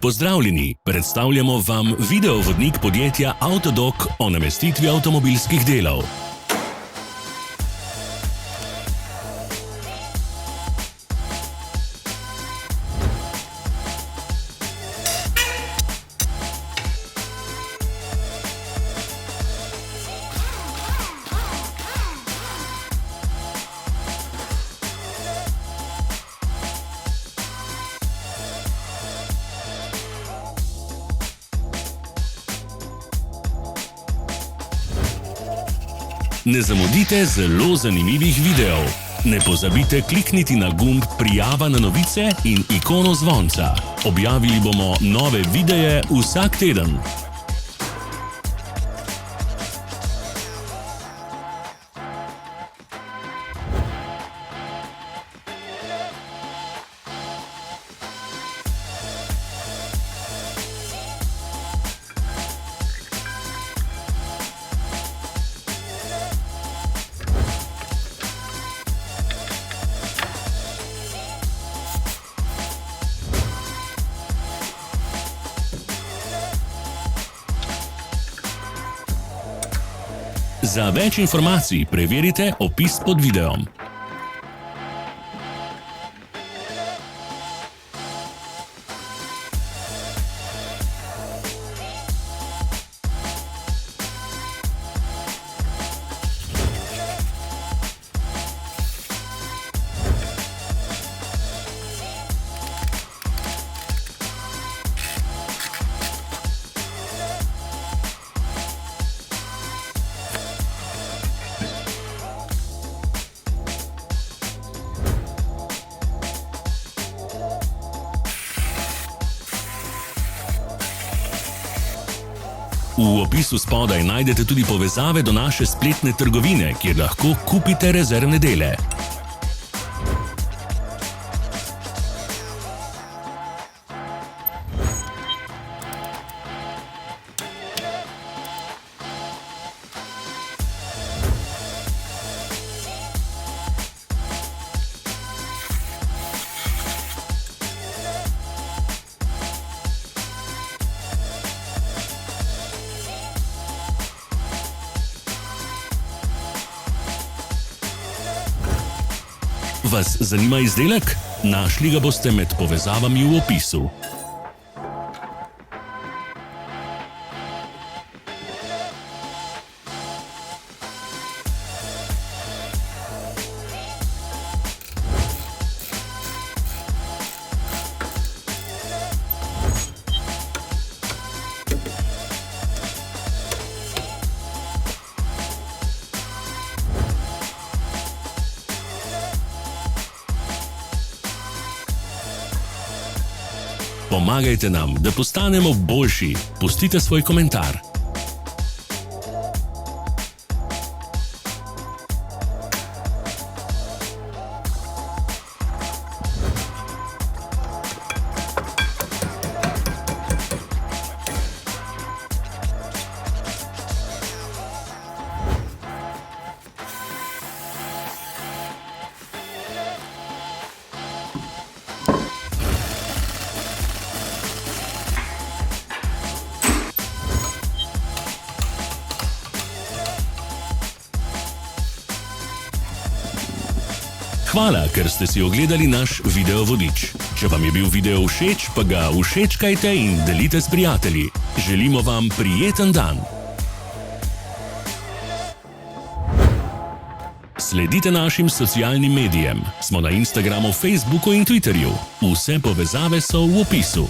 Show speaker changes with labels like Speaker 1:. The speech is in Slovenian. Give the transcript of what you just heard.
Speaker 1: Pozdravljeni, predstavljamo vam videovodnik podjetja Avtodok o namestitvi avtomobilskih delov. Ne zamudite zelo zanimivih videov. Ne pozabite klikniti na gumb Prijava na novice in ikono zvonca. Objavili bomo nove videe vsak teden. Za več informacij preverite opis pod videom. V opisu spodaj najdete tudi povezave do naše spletne trgovine, kjer lahko kupite rezervne dele. Vas zanima izdelek? Našli ga boste med povezavami v opisu. Pomagajte nam, da postanemo boljši. Pustite svoj komentar. Hvala, ker ste si ogledali naš videovodič. Če vam je bil video všeč, pa ga všečkajte in delite s prijatelji. Želimo vam prijeten dan. Sledite našim socialnim medijem. Smo na Instagramu, Facebooku in Twitterju. Vse povezave so v opisu.